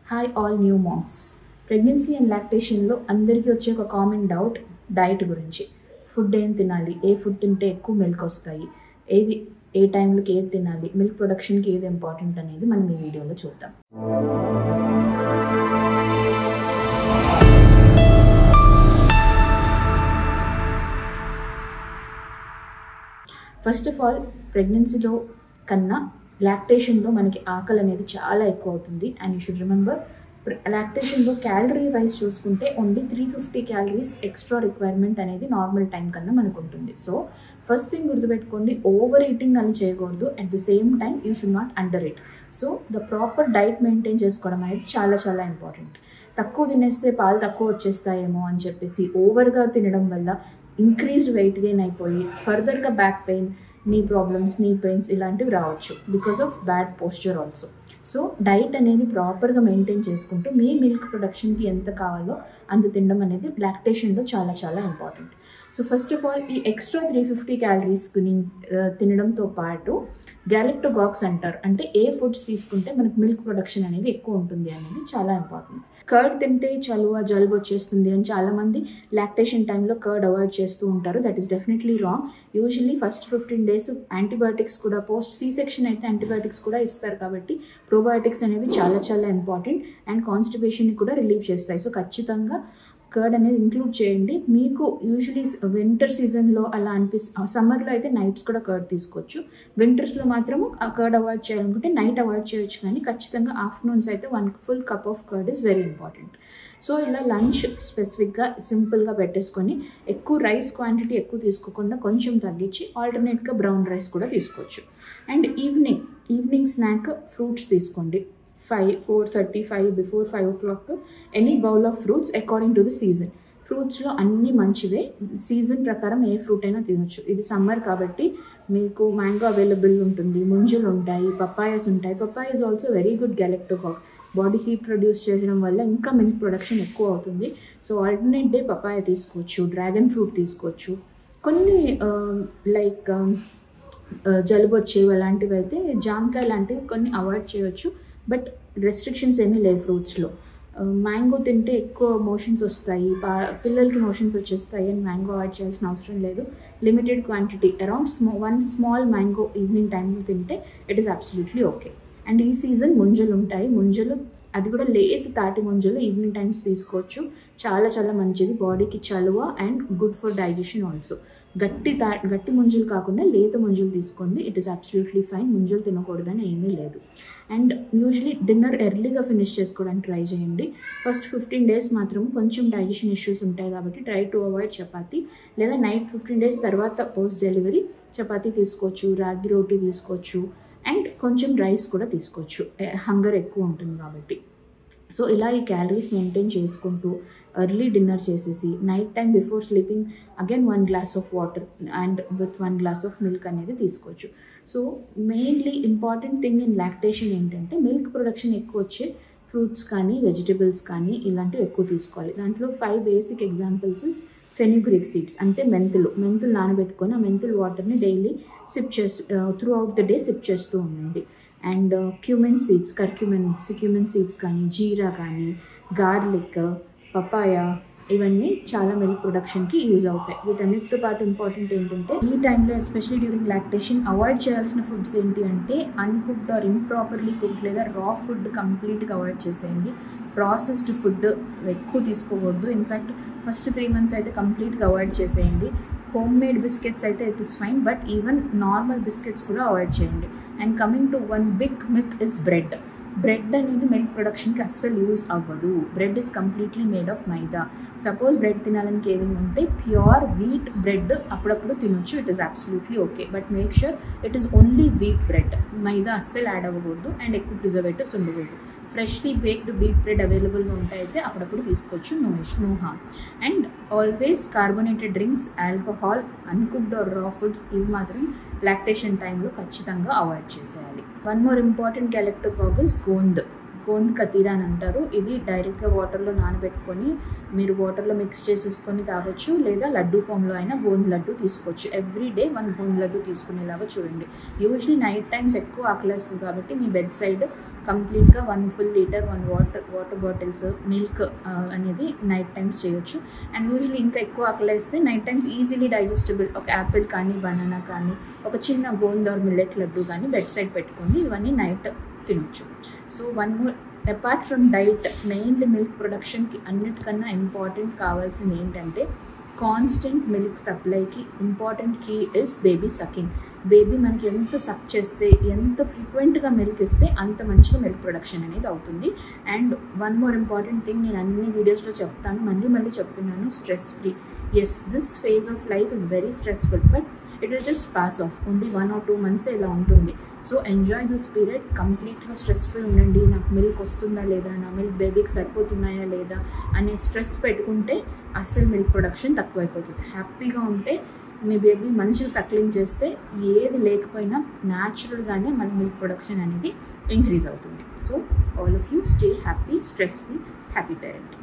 Hi all new moms. Pregnancy and లాక్టేషన్లో అందరికీ వచ్చే ఒక కామన్ డౌట్ డైట్ గురించి. ఫుడ్ ఏం తినాలి, ఏ ఫుడ్ తింటే ఎక్కువ మిల్క్ వస్తాయి, ఏది ఏ టైంలోకి ఏది తినాలి, మిల్క్ ప్రొడక్షన్కి ఏది ఇంపార్టెంట్ అనేది మనం ఈ వీడియోలో చూద్దాం. ఫస్ట్ ఆఫ్ ఆల్, ప్రెగ్నెన్సీలో కన్నా లాక్టేషన్లో మనకి ఆకలి అనేది చాలా ఎక్కువ అవుతుంది. అండ్ యూ షుడ్ రిమెంబర్, లాక్టేషన్లో క్యాలరీ వైజ్ చూసుకుంటే ఓన్లీ 350 క్యాలరీస్ ఎక్స్ట్రా రిక్వైర్మెంట్ అనేది నార్మల్ టైం కన్నా మనకు ఉంటుంది. సో ఫస్ట్ థింగ్ గుర్తుపెట్టుకోండి, ఓవర్ ఈటింగ్ అని చేయకూడదు. At the same time you should not under it. So the proper diet maintain చేసుకోవడం అనేది చాలా చాలా ఇంపార్టెంట్. తక్కువ తినేస్తే పాలు తక్కువ వచ్చేస్తాయేమో అని చెప్పేసి ఓవర్గా తినడం వల్ల ఇంక్రీజ్డ్ వెయిట్ గెయిన్ అయిపోయి ఫర్దర్గా బ్యాక్ పెయిన్, నీ ప్రాబ్లమ్స్, నీ పెయిన్స్ ఇలాంటివి రావచ్చు because of bad posture also. So diet అనేది ప్రాపర్గా మెయింటైన్ చేసుకుంటూ మీ మిల్క్ ప్రొడక్షన్కి ఎంత కావాలో అంత తినడం అనేది లాక్టేషన్లో చాలా చాలా important. So first of all, ఈ ఎక్స్ట్రా 350 క్యాలరీస్ తినడంతో పాటు గ్యాలెక్టోగాక్స్ అంటారు, అంటే ఏ ఫుడ్స్ తీసుకుంటే మనకు మిల్క్ ప్రొడక్షన్ అనేది ఎక్కువ ఉంటుంది అనేది చాలా ఇంపార్టెంట్. కర్డ్ తింటే జలుబు వచ్చేస్తుంది అని చాలామంది లాక్టేషన్ టైంలో కర్డ్ అవాయిడ్ చేస్తూ ఉంటారు. That is definitely wrong. Usually first 15 days antibiotics కూడా, పోస్ట్ సీ సెక్షన్ అయితే యాంటీబయాటిక్స్ కూడా ఇస్తారు కాబట్టి ప్రోబయాటిక్స్ అనేవి చాలా చాలా ఇంపార్టెంట్ అండ్ కాన్స్టిపేషన్ని కూడా రిలీవ్ చేస్తాయి. సో ఖచ్చితంగా కర్డ్ అనేది ఇంక్లూడ్ చేయండి. మీకు యూజువలీ వింటర్ సీజన్లో అలా సమ్మర్లో అయితే నైట్స్ కూడా కర్డ్ తీసుకోవచ్చు. వింటర్స్లో మాత్రము ఆ కర్డ్ అవాయిడ్ చేయాలనుకుంటే నైట్ అవాయిడ్ చేయొచ్చు, కానీ ఖచ్చితంగా ఆఫ్టర్నూన్స్ అయితే 1 full cup of curd is very important. So ఇలా లంచ్ స్పెసిఫిక్గా సింపుల్గా పెట్టేసుకొని ఎక్కువ రైస్ క్వాంటిటీ ఎక్కువ తీసుకోకుండా కొంచెం తగ్గించి ఆల్టర్నేట్గా బ్రౌన్ రైస్ కూడా తీసుకోవచ్చు. అండ్ ఈవినింగ్ స్నాక్ ఫ్రూట్స్ తీసుకోండి. 4:35 before 5 o'clock any bowl of fruits according to the season. ఫ్రూట్స్లో అన్నీ మంచివే, సీజన్ ప్రకారం ఏ ఫ్రూట్ అయినా తినొచ్చు. ఇది సమ్మర్ కాబట్టి మీకు మ్యాంగో అవైలబుల్ ఉంటుంది, ముంజులు ఉంటాయి, పప్పాయస్ ఉంటాయి. Papaya is also very good galactagogue. Body heat produce చేయడం వల్ల ఇంకా మిల్క్ ప్రొడక్షన్ ఎక్కువ అవుతుంది. సో ఆల్టర్నేట్ డే పప్పాయ తీసుకోవచ్చు, డ్రాగన్ ఫ్రూట్ తీసుకోవచ్చు. కొన్ని లైక్ జలుబు వచ్చేవి అలాంటివి అయితే జామకాయ లాంటివి కొన్ని అవాయిడ్ చేయవచ్చు, బట్ రెస్ట్రిక్షన్స్ ఏమీ లేవు ఫ్రూట్స్లో. మ్యాంగో తింటే ఎక్కువ మోషన్స్ వస్తాయి, పిల్లలకి మోషన్స్ వచ్చేస్తాయి అని మ్యాంగో అవాయిడ్ చేయాల్సిన అవసరం లేదు. Limited quantity, around 1 small mango evening టైంలో తింటే it is absolutely okay. And ఈ సీజన్ ముంజలు ఉంటాయి, ముంజలు అది కూడా లేత తాటి ముంజలు ఈవినింగ్ టైమ్స్ తీసుకోవచ్చు. చాలా చాలా మంచిది, బాడీకి చలువ and good for digestion also. గట్టి ముంజలు కాకుండా లేత ముంజలు తీసుకోండి, ఇట్ ఈస్ అబ్సల్యూట్లీ ఫైన్. ముంజలు తినకూడదని ఏమీ లేదు. అండ్ యూజువలీ డిన్నర్ ఎర్లీగా ఫినిష్ చేసుకోవడానికి ట్రై చేయండి. ఫస్ట్ 15 days మాత్రం కొంచెం డైజెషన్ ఇష్యూస్ ఉంటాయి కాబట్టి ట్రై టు అవాయిడ్ చపాతీ, లేదా నైట్ 15 days తర్వాత పోస్ట్ డెలివరీ చపాతీ తీసుకోవచ్చు, రాగి రోటీ తీసుకోవచ్చు, అండ్ కొంచెం రైస్ కూడా తీసుకోవచ్చు, హంగర్ ఎక్కువ ఉంటుంది కాబట్టి. సో ఇలా ఈ క్యాలరీస్ మెయింటైన్ చేసుకుంటూ ఎర్లీ డిన్నర్ చేసేసి night time before sleeping again 1 glass of water and with 1 glass of milk అనేది తీసుకోవచ్చు. So mainly important thing in lactation ఏంటంటే మిల్క్ ప్రొడక్షన్ ఎక్కువ వచ్చే ఫ్రూట్స్ కానీ వెజిటబుల్స్ కానీ ఇలాంటివి ఎక్కువ తీసుకోవాలి. దాంట్లో 5 basic examples is fenugreek seeds, అంటే మెంతులు నానబెట్టుకొని ఆ మెంతులు వాటర్ని daily SIP through out the day SIP చేస్తూ ఉండండి. And cumene seeds, cumene seeds కానీ, జీరా కానీ, గార్లిక్, పపాయ, ఇవన్నీ చాలా మిల్క్ ప్రొడక్షన్కి యూజ్ అవుతాయి. వీటన్నిటితో పాటు ఇంపార్టెంట్ ఏంటంటే ఈ టైంలో ఎస్పెషల్లీ డ్యూరింగ్ లాక్టేషన్ అవాయిడ్ చేయాల్సిన ఫుడ్స్ ఏంటి అంటే అన్కుక్డ్ ఆర్ ఇంప్రాపర్లీ కుక్డ్ లేదా రా ఫుడ్ కంప్లీట్గా అవాయిడ్ చేసేయండి. ప్రాసెస్డ్ ఫుడ్ ఎక్కువ తీసుకోకూడదు. ఇన్ఫ్యాక్ట్ ఫస్ట్ 3 months అయితే కంప్లీట్గా అవాయిడ్ చేసేయండి. హోమ్ మేడ్ బిస్కెట్స్ అయితే it is fine, but even normal biscuits కూడా అవాయిడ్ చేయండి. And coming to 1 big myth is bread అనేది మిల్క్ ప్రొడక్షన్కి అస్సలు యూజ్ అవ్వదు. Bread is completely made of maida. Suppose bread తినాలని కేవింగ్ ఉంటే ప్యూర్ వీట్ బ్రెడ్ అప్పుడప్పుడు తినొచ్చు, it is absolutely okay, but make sure it is only wheat bread. Maida అస్సలు add అవ్వకూడదు అండ్ ఎక్కువ ప్రిజర్వేటివ్స్ ఉండకూడదు. ఫ్రెష్లీ బేక్డ్ వీట్ బ్రెడ్ అవైలబుల్గా ఉంటాయితే అప్పుడప్పుడు తీసుకోవచ్చు, no harm. And always carbonated drinks, alcohol, uncooked or raw foods ఇవి మాత్రం లాక్టేషన్ టైంలో ఖచ్చితంగా అవాయిడ్ చేసేయాలి. 1 more important గ్యాలెక్టోగాక్ ఇస్ గోంద్ కతీరా అని అంటారు. ఇది డైరెక్ట్గా వాటర్లో నానబెట్టుకొని మీరు వాటర్లో మిక్స్ చేసేసుకొని తాగొచ్చు, లేదా లడ్డు ఫామ్లో అయినా గోంద్ లడ్డు తీసుకోవచ్చు. ఎవ్రీ డే 1 గోంద్ లడ్డు తీసుకునేలాగా చూడండి. యూజువలీ నైట్ టైమ్స్ ఎక్కువ ఆకలేస్తుంది కాబట్టి మీ బెడ్ సైడ్ కంప్లీట్గా 1 full liter 1 water bottles milk అనేది నైట్ టైమ్స్ చేయొచ్చు. అండ్ యూజువల్లీ ఇంకా ఎక్కువ ఆకలిస్తే నైట్ టైమ్స్ ఈజీలీ డైజెస్టబుల్ ఒక యాపిల్ కానీ బనానా కానీ ఒక చిన్న గోంద్ ఆర్ మిల్లెట్ లడ్డు కానీ బెడ్ సైడ్ పెట్టుకొని ఇవన్నీ నైట్ తినొచ్చు. So one more apart from diet mainly milk ప్రొడక్షన్కి అన్నిటికన్నా ఇంపార్టెంట్ కావాల్సింది ఏంటంటే కాన్స్టెంట్ మిల్క్ సప్లైకి important key is baby sucking. Baby మనకి ఎంత సక్ చేస్తే ఎంత ఫ్రీక్వెంట్గా మిల్క్ ఇస్తే అంత మంచిగా మిల్క్ ప్రొడక్షన్ అనేది అవుతుంది. And one more important thing నేను అన్ని వీడియోస్లో చెప్తాను, మళ్ళీ చెప్తున్నాను, stress free. Yes, this phase of life is very stressful but it will just pass off. Only 1 or 2 months ఇలా ఉంటుంది. సో ఎంజాయ్ దిస్ పీరియడ్, కంప్లీట్గా స్ట్రెస్ఫుల్ ఉండండి. నాకు మిల్క్ వస్తుందా లేదా, నా మిల్క్ బేబీకి సరిపోతున్నాయా లేదా అనే స్ట్రెస్ పెట్టుకుంటే అస్సలు మిల్క్ ప్రొడక్షన్ తక్కువైపోతుంది. హ్యాపీగా ఉంటే మీ బేబీ మంచిగా సక్లింగ్ చేస్తే ఏది లేకపోయినా న్యాచురల్గానే మన మిల్క్ ప్రొడక్షన్ అనేది ఇంక్రీజ్ అవుతుంది. So all of you stay happy, stress free, happy parent.